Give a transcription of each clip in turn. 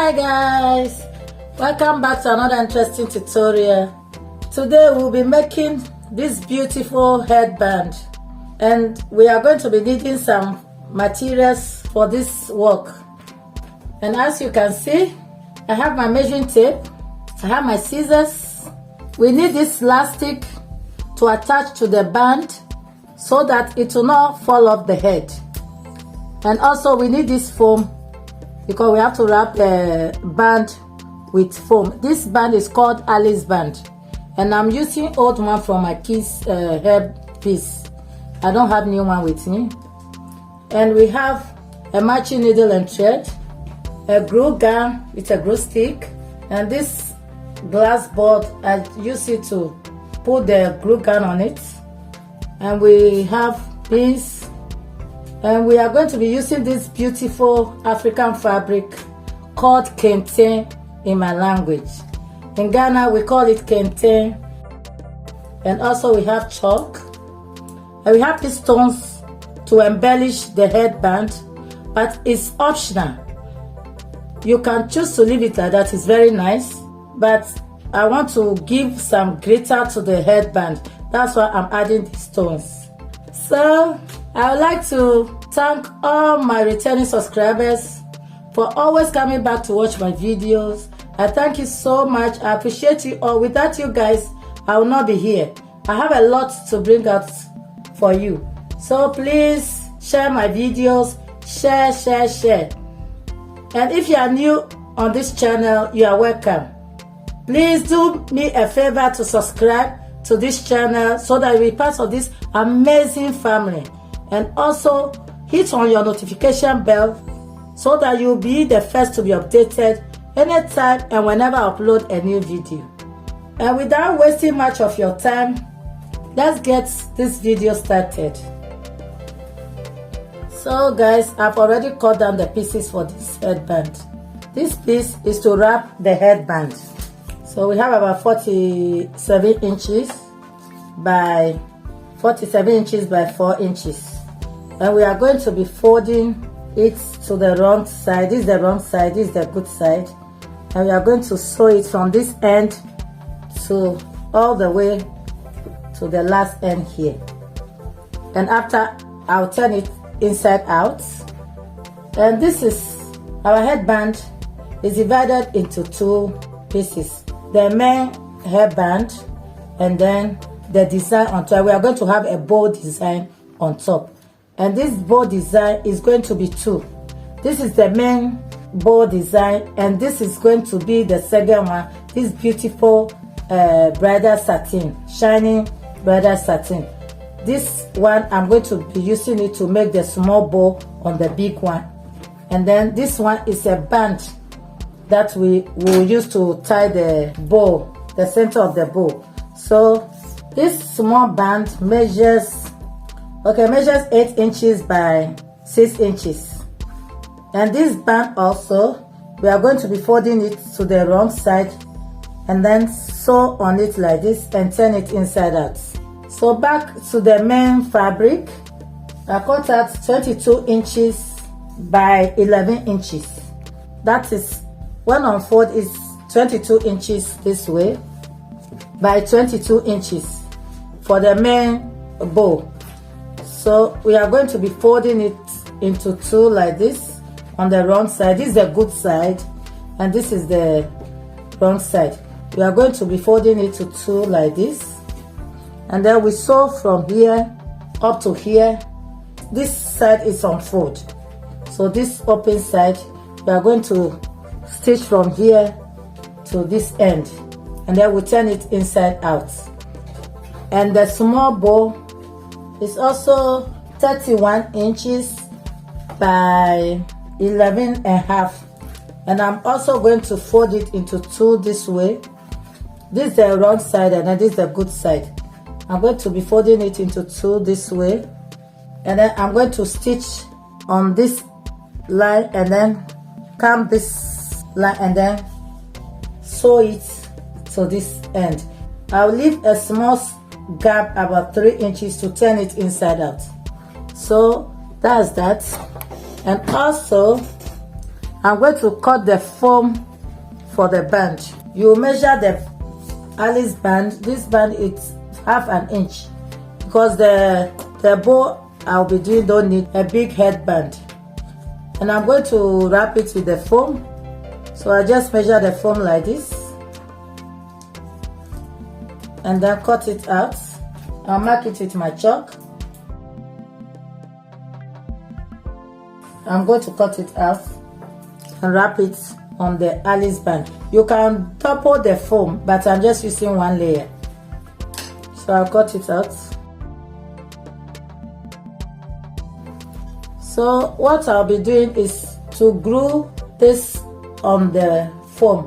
Hi guys, welcome back to another interesting tutorial. Today we'll be making this beautiful headband, and we are going to be needing some materials for this work. And as you can see, I have my measuring tape, I have my scissors. We need this elastic to attach to the band so that it will not fall off the head. And also we need this foam because we have to wrap the band with foam. This band is called Alice band, and I'm using old one from my kids hair piece. I don't have new one with me. And we have a matching needle and thread, a glue gun with a glue stick, and this glass board, I use it to put the glue gun on it. And we have pins. And we are going to be using this beautiful African fabric called kente in my language. In Ghana, we call it kente. And also we have chalk. And we have these stones to embellish the headband, but it's optional. You can choose to leave it like that, it's very nice. But I want to give some glitter to the headband. That's why I'm adding these stones. So I would like to thank all my returning subscribers for always coming back to watch my videos. I thank you so much. I appreciate you all. Without you guys, I will not be here. I have a lot to bring out for you. So please share my videos. Share. And if you are new on this channel, you are welcome. Please do me a favor to subscribe to this channel so that you'll be part of this amazing family. And also hit on your notification bell so that you'll be the first to be updated anytime and whenever I upload a new video. And without wasting much of your time, let's get this video started. So guys, I've already cut down the pieces for this headband. This piece is to wrap the headband. So we have about 47 inches by 4 inches. And we are going to be folding it to the wrong side. This is the wrong side, this is the good side. And we are going to sew it from this end to all the way to the last end here. And after, I'll turn it inside out. And this is our headband. Is divided into two pieces. The main hairband and then the design on top. We are going to have a bow design on top, and this bow design is going to be two. This is the main bow design, and this is going to be the second one. This beautiful bridal satin, shining bridal satin. This one I'm going to be using it to make the small bow on the big one. And then this one is a band that we will use to tie the bow, the center of the bow. So this small band measures 8 inches by 6 inches. And this band also, we are going to be folding it to the wrong side and then sew on it like this and turn it inside out. So back to the main fabric, I cut out 22 inches by 11 inches. That is, when unfold is 22 inches this way by 22 inches for the main bow. So we are going to be folding it into two like this on the wrong side. This is the good side and this is the wrong side. We are going to be folding it to two like this, and then we sew from here up to here. This side is unfold, so this open side we are going to stitch from here to this end, and then we turn it inside out. And the small bow is also 31 inches by 11 and a half, and I'm also going to fold it into two this way. This is the wrong side and then this is the good side. I'm going to be folding it into two this way, and then I'm going to stitch on this line and then come this line and then sew it to this end. I'll leave a small gap about 3 inches to turn it inside out. So that's that. And also I'm going to cut the foam for the band. You measure the Alice band. This band is half an inch because the bow I'll be doing don't need a big headband. And I'm going to wrap it with the foam. So I just measure the foam like this and then cut it out. I'll mark it with my chalk. I'm going to cut it out and wrap it on the Alice band. You can double the foam, but I'm just using one layer. So I'll cut it out. So what I'll be doing is to glue this on the foam.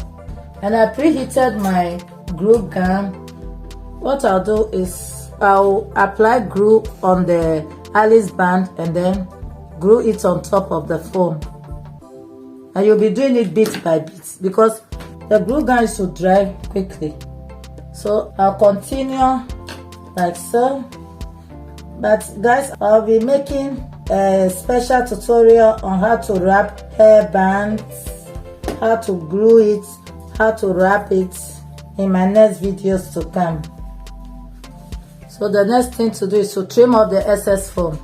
And I preheated my glue gun. What I'll do is I'll apply glue on the Alice band and then glue it on top of the foam. And you'll be doing it bit by bit because the glue gun is to dry quickly. So I'll continue like so. But guys, I'll be making a special tutorial on how to wrap hair bands, how to glue it, how to wrap it in my next videos to come. So the next thing to do is to trim off the excess foam.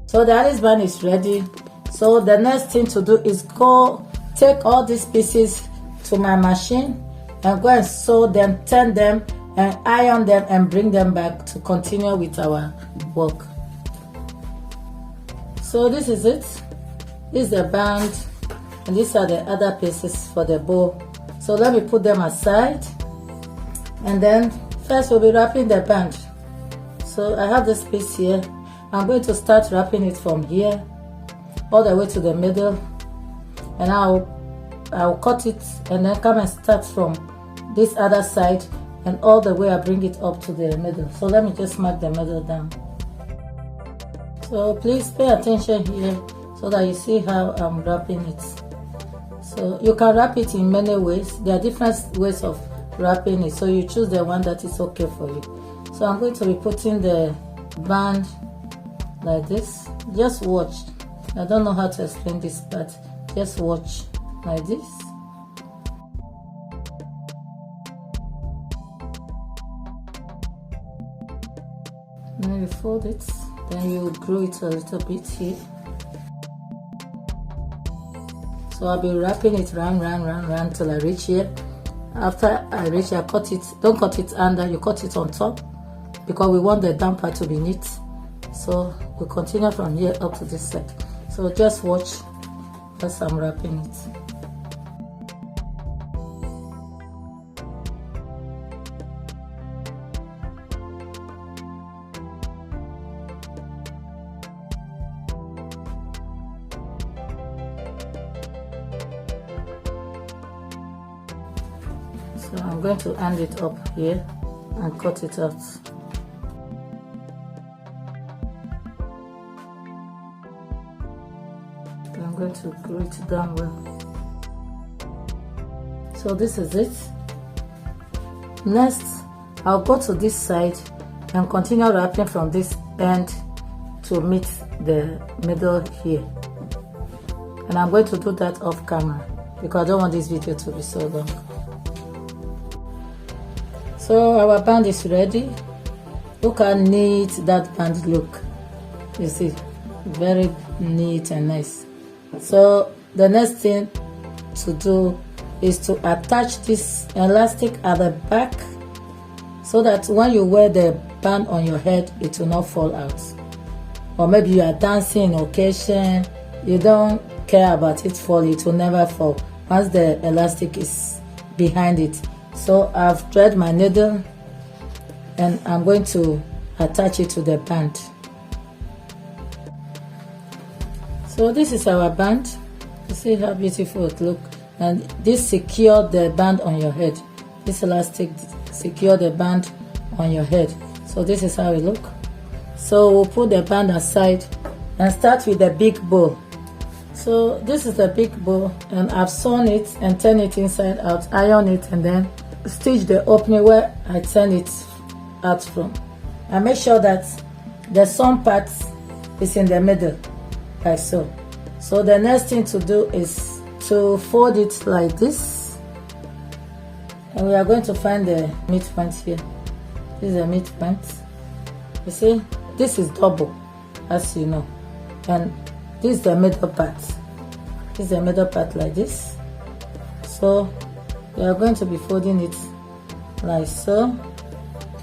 So the Alice band is ready. So the next thing to do is go take all these pieces to my machine and go and sew them, turn them and iron them and bring them back to continue with our work. So this is it. This is the band and these are the other pieces for the bow. So let me put them aside and then first we'll be wrapping the band. So I have this piece here. I'm going to start wrapping it from here all the way to the middle, and I'll cut it and then come and start from this other side and all the way I bring it up to the middle. So let me just mark the middle down. So please pay attention here so that you see how I'm wrapping it. So you can wrap it in many ways. There are different ways of wrapping it, so you choose the one that is okay for you. So I'm going to be putting the band like this. Just watch. I don't know how to explain this, but just watch like this. Then you fold it, then you glue it a little bit here. So I'll be wrapping it round till I reach here. After I reach here, I cut it. Don't cut it under, you cut it on top because we want the down part to be neat. So we'll continue from here up to this side. So just watch as I'm wrapping it. So I'm going to hand it up here and cut it out. I'm going to glue it down well. So this is it. Next, I'll go to this side and continue wrapping from this end to meet the middle here. And I'm going to do that off camera because I don't want this video to be so long. So our band is ready. Look how neat that band look. You see, very neat and nice. So the next thing to do is to attach this elastic at the back so that when you wear the band on your head, it will not fall out. Or maybe you are dancing on occasion, you don't care about it falling, it will never fall once the elastic is behind it. So I've threaded my needle and I'm going to attach it to the band. So this is our band. You see how beautiful it looks, and this secure the band on your head. This elastic secure the band on your head. So this is how it looks. So we'll put the band aside and start with the big bow. So this is the big bow, and I've sewn it and turned it inside out, iron it, and then stitch the opening where I turn it out from. And make sure that the sewn part is in the middle, like so. So the next thing to do is to fold it like this, and we are going to find the midpoint here. This is the midpoint. You see, this is double, as you know, and this is the middle part. This is the middle part like this. So we are going to be folding it like so.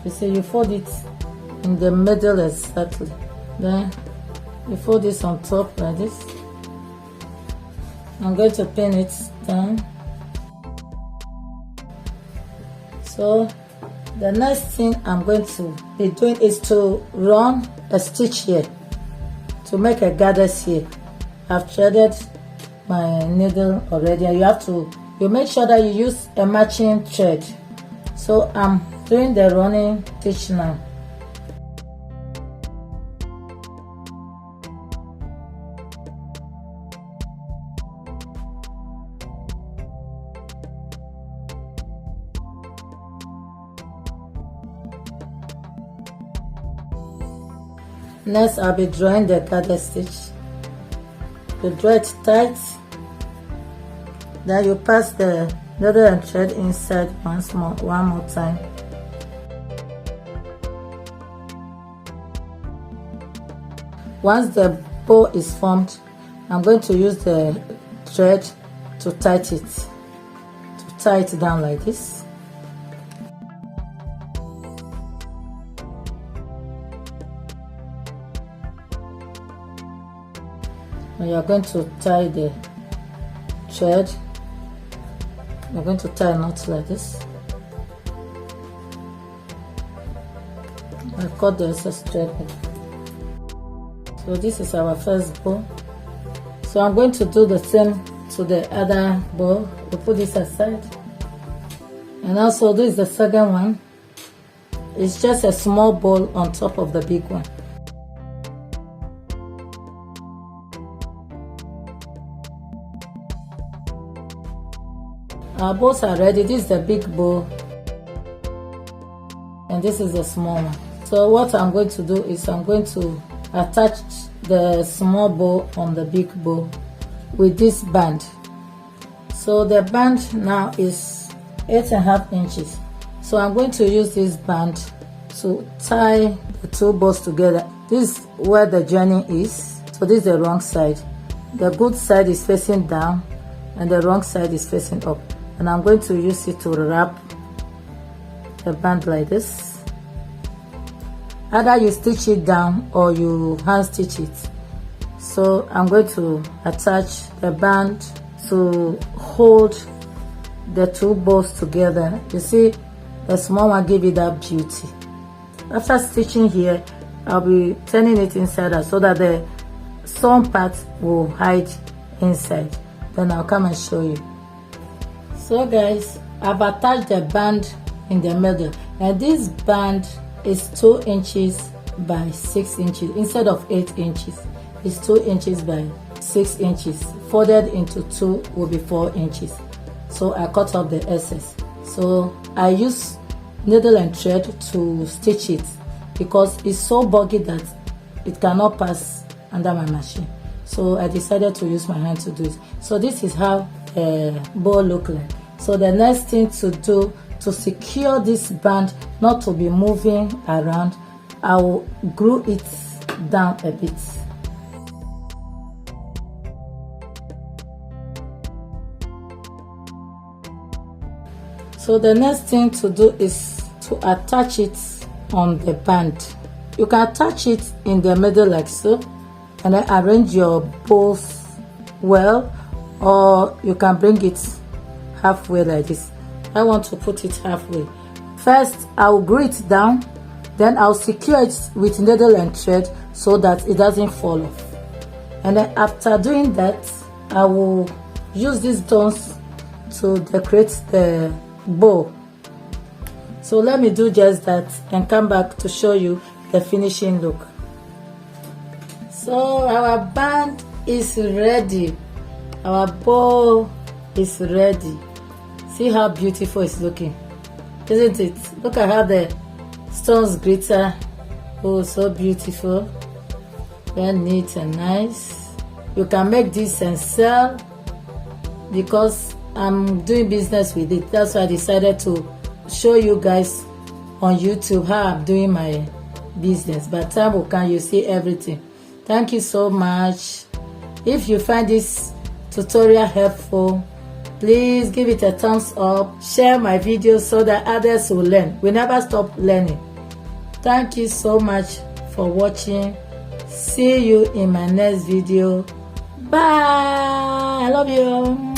You see, you fold it in the middle exactly. Then you fold this on top like this. I'm going to pin it down. So the next thing I'm going to be doing is to run a stitch here to make a gathers here. I've threaded my needle already, and you make sure that you use a matching thread. So I'm doing the running stitch now. Next, I'll be drawing the gather stitch. You draw it tight, then you pass the needle and thread inside one more time. Once the bow is formed, I'm going to use the thread to tie it down like this. Now you are going to tie the thread. You're going to tie a knot like this. I cut the excess thread. So this is our first bow. So I'm going to do the same to the other bow. We'll put this aside. And also this is the second one. It's just a small bow on top of the big one. Our bows are ready. This is the big bow and this is the small one. So what I'm going to do is I'm going to attach the small bow on the big bow with this band. So the band now is 8.5 inches. So I'm going to use this band to tie the two bows together. This is where the joining is. So this is the wrong side. The good side is facing down and the wrong side is facing up. And I'm going to use it to wrap the band like this. Either you stitch it down or you hand stitch it. So I'm going to attach the band to hold the two bows together. You see, the small one give it that beauty. After stitching here, I'll be turning it inside out so that the sewn part will hide inside. Then I'll come and show you. So guys, I've attached the band in the middle, and this band is 2 inches by 6 inches instead of 8 inches. It's 2 inches by 6 inches. Folded into 2 will be 4 inches. So I cut off the excess. So I use needle and thread to stitch it because it's so bulky that it cannot pass under my machine. So I decided to use my hand to do it. So this is how a bow look like. So the next thing to do to secure this band not to be moving around, I will glue it down a bit. So the next thing to do is to attach it on the band. You can attach it in the middle like so, and then arrange your bows well, or you can bring it halfway like this. I want to put it halfway. First, I'll glue it down, then I'll secure it with needle and thread so that it doesn't fall off. And then after doing that, I will use these stones to decorate the bow. So let me do just that and come back to show you the finishing look. So our band is ready. Our bow is ready. See how beautiful it's looking, isn't it? Look at how the stones glitter. Oh, so beautiful, very neat and nice. You can make this and sell, because I'm doing business with it. That's why I decided to show you guys on YouTube how I'm doing my business. But time will come, you see everything. Thank you so much. If you find this tutorial helpful, please give it a thumbs up, share my videos so that others will learn. We never stop learning. Thank you so much for watching. See you in my next video. Bye. I love you.